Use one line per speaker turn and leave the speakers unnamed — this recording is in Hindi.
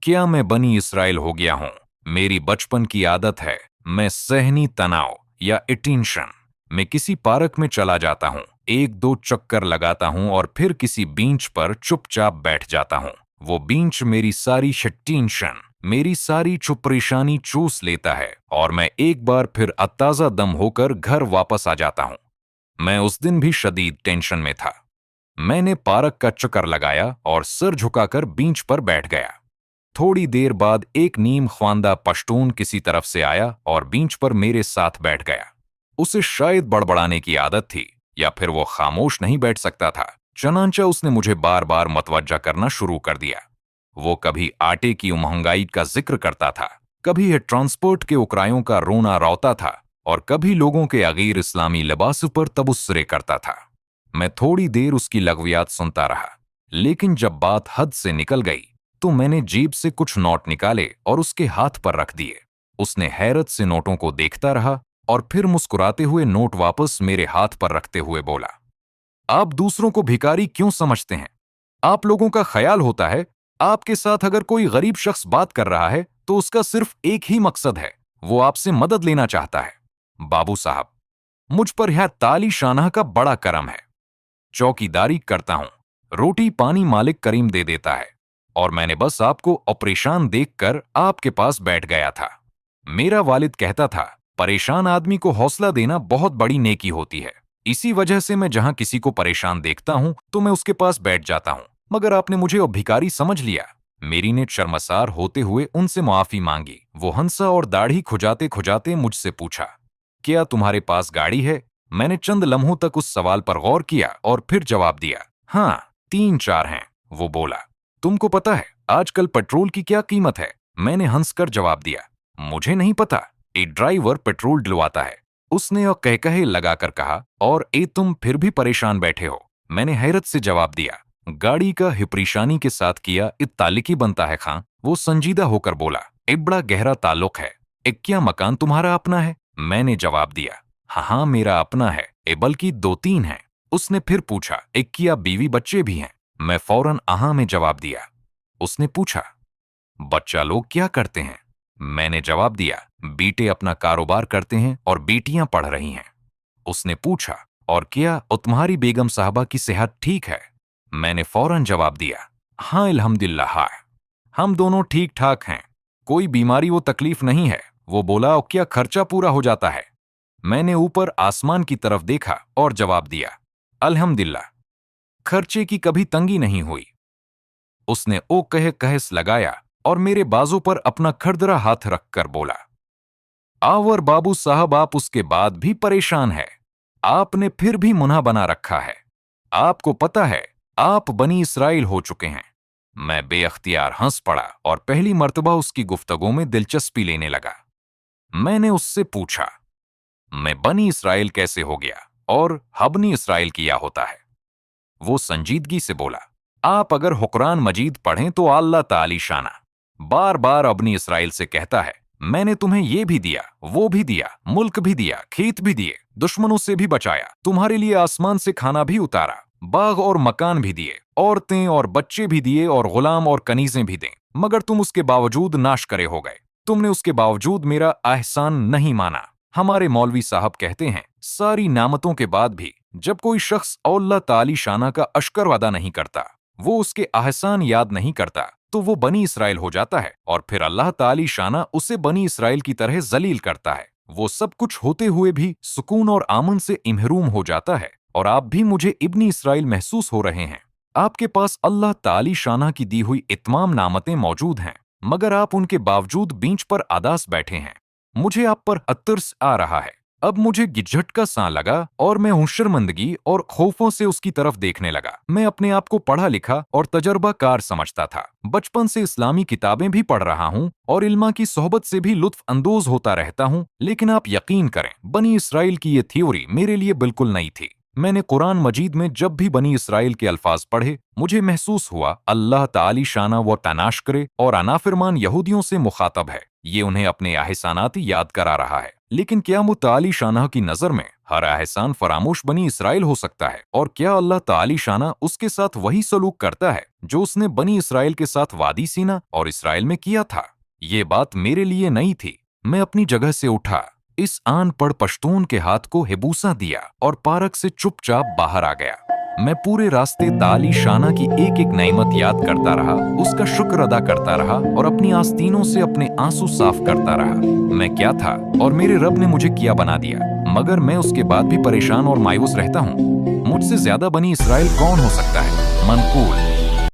क्या मैं बनी इसराइल हो गया हूं? मेरी बचपन की आदत है, मैं सहनी तनाव या टेंशन में किसी पार्क में चला जाता हूं, एक दो चक्कर लगाता हूं और फिर किसी बेंच पर चुपचाप बैठ जाता हूं। वो बेंच मेरी सारी टेंशन, मेरी सारी चुप परेशानी चूस लेता है और मैं एक बार फिर अताजा दम होकर घर वापस आ जाता हूं। मैं उस दिन भी शदीद टेंशन में था। मैंने पार्क का चक्कर लगाया और सिर झुकाकर बेंच पर बैठ गया। थोड़ी देर बाद एक नीम ख्वांदा पश्तून किसी तरफ से आया और बेंच पर मेरे साथ बैठ गया। उसे शायद बड़बड़ाने की आदत थी या फिर वो खामोश नहीं बैठ सकता था। चनांचा उसने मुझे बार बार मतवज्जा करना शुरू कर दिया। वो कभी आटे की महंगाई का जिक्र करता था, कभी ट्रांसपोर्ट के उकरायों का रोना रौता था और कभी लोगों के अगैर इस्लामी लिबास पर तबस्सुरे करता था। मैं थोड़ी देर उसकी लग़वियात सुनता रहा, लेकिन जब बात हद से निकल गई तो मैंने जेब से कुछ नोट निकाले और उसके हाथ पर रख दिए। उसने हैरत से नोटों को देखता रहा और फिर मुस्कुराते हुए नोट वापस मेरे हाथ पर रखते हुए बोला, आप दूसरों को भिखारी क्यों समझते हैं? आप लोगों का ख्याल होता है, आपके साथ अगर कोई गरीब शख्स बात कर रहा है तो उसका सिर्फ एक ही मकसद है, वो आपसे मदद लेना चाहता है। बाबू साहब, मुझ पर यह ताली शानाह का बड़ा करम है। चौकीदारी करता हूं, रोटी पानी मालिक करीम दे देता है और मैंने बस आपको परेशान देखकर आपके पास बैठ गया था। मेरा वालिद कहता था, परेशान आदमी को हौसला देना बहुत बड़ी नेकी होती है। इसी वजह से मैं जहां किसी को परेशान देखता हूं तो मैं उसके पास बैठ जाता हूं। मगर आपने मुझे अब भिखारी समझ लिया। मेरी ने शर्मसार होते हुए उनसे माफी मांगी। वो हंसा और दाढ़ी खुजाते खुजाते मुझसे पूछा, क्या तुम्हारे पास गाड़ी है? मैंने चंद लम्हों तक उस सवाल पर गौर किया और फिर जवाब दिया, हाँ, 3-4 हैं। वो बोला, तुमको पता है आजकल पेट्रोल की क्या कीमत है? मैंने हंसकर जवाब दिया, मुझे नहीं पता, एक ड्राइवर पेट्रोल डलवाता है। उसने और कहकहे लगाकर कहा, और तुम फिर भी परेशान बैठे हो? मैंने हैरत से जवाब दिया, गाड़ी का हिपरेशानी के साथ किया ताल्लुकी बनता है खां। वो संजीदा होकर बोला, एक बड़ा गहरा ताल्लुक है। क्या मकान तुम्हारा अपना है? मैंने जवाब दिया, हाँ मेरा अपना है, बल्कि 2-3 हैं। उसने फिर पूछा, क्या बीवी बच्चे भी हैं? मैं फौरन हाँ में जवाब दिया। उसने पूछा, बच्चा लोग क्या करते हैं? मैंने जवाब दिया, बेटे अपना कारोबार करते हैं और बेटियां पढ़ रही हैं। उसने पूछा, और क्या तुम्हारी बेगम साहबा की सेहत ठीक है? मैंने फौरन जवाब दिया, हाँ अल्हम्दुलिल्लाह, हम दोनों ठीक ठाक हैं, कोई बीमारी वो तकलीफ नहीं है। वो बोला, और क्या खर्चा पूरा हो जाता है? मैंने ऊपर आसमान की तरफ देखा और जवाब दिया, अल्हम्दुलिल्लाह, खर्चे की कभी तंगी नहीं हुई। उसने ओ कह कहस लगाया और मेरे बाजू पर अपना खरदरा हाथ रखकर बोला, आवर बाबू साहब, आप उसके बाद भी परेशान है। आपने फिर भी मुन्हा बना रखा है। आपको पता है आप बनी इसराइल हो चुके हैं। मैं बेअख्तियार हंस पड़ा और पहली मर्तबा उसकी गुफ्तगू में दिलचस्पी लेने लगा। मैंने उससे पूछा, मैं बनी इसराइल कैसे हो गया और हबनी इसराइल किया होता है? वो संजीदगी से बोला, आप अगर हुक्रान मजीद पढ़ें तो अल्लाह ताली शाना बार बार अबनी इसराइल से कहता है, मैंने तुम्हें ये भी दिया, वो भी दिया, मुल्क भी दिया, खेत भी दिए, दुश्मनों से भी बचाया, तुम्हारे लिए आसमान से खाना भी उतारा, बाग और मकान भी दिए, औरतें और बच्चे भी दिए और गुलाम और कनीजें भी दें, मगर तुम उसके बावजूद नाशकरे हो गए। तुमने उसके बावजूद मेरा एहसान नहीं माना। हमारे मौलवी साहब कहते हैं, सारी नामतों के बाद भी जब कोई शख्स अल्लाह ताली शाना का अश्कर वादा नहीं करता, वो उसके एहसान याद नहीं करता, तो वो बनी इसराइल हो जाता है और फिर अल्लाह ताली शाना उसे बनी इसराइल की तरह जलील करता है। वो सब कुछ होते हुए भी सुकून और आमन से इमहरूम हो जाता है। और आप भी मुझे इब्नी इसराइल महसूस हो रहे हैं। आपके पास अल्लाह ताली शाना की दी हुई इतमाम नामतें मौजूद हैं, मगर आप उनके बावजूद बीच पर आदास बैठे हैं। मुझे आप पर अतर्स आ रहा है। अब मुझे झटका सा लगा और मैं हुशरमंदगी और खौफों से उसकी तरफ देखने लगा। मैं अपने आप को पढ़ा लिखा और तजर्बाकार समझता था। बचपन से इस्लामी किताबें भी पढ़ रहा हूँ और इल्मा की सोहबत से भी लुत्फ अंदोज होता रहता हूँ। लेकिन आप यकीन करें, बनी इसराइल की ये थ्योरी मेरे लिए बिल्कुल नई थी। मैंने कुरान मजीद में जब भी बनी इसराइल के अल्फाज पढ़े, मुझे महसूस हुआ अल्लाह ताली शाना व तनाशकरे और अनाफिरमान यहूदियों से मुखातब है। ये उन्हें अपने एहसानात याद करा रहा है। लेकिन क्या मुताली शाना की नजर में हर एहसान फरामोश बनी इसराइल हो सकता है? और क्या अल्लाह ताली शाना उसके साथ वही सलूक करता है जो उसने बनी इसराइल के साथ वादी सीना और इसराइल में किया था? ये बात मेरे लिए नई थी। मैं अपनी जगह से उठा, इस अनपढ़ पश्तून के हाथ को हिबूसा दिया और पार्क से चुपचाप बाहर आ गया। मैं पूरे रास्ते ताली शाना की एक एक नेमत याद करता रहा, उसका शुक्र अदा करता रहा और अपनी आस्तीनों से अपने आंसू साफ करता रहा। मैं क्या था और मेरे रब ने मुझे क्या बना दिया, मगर मैं उसके बाद भी परेशान और मायूस रहता हूँ। मुझसे ज्यादा बनी इसराइल कौन हो सकता है? मनकूल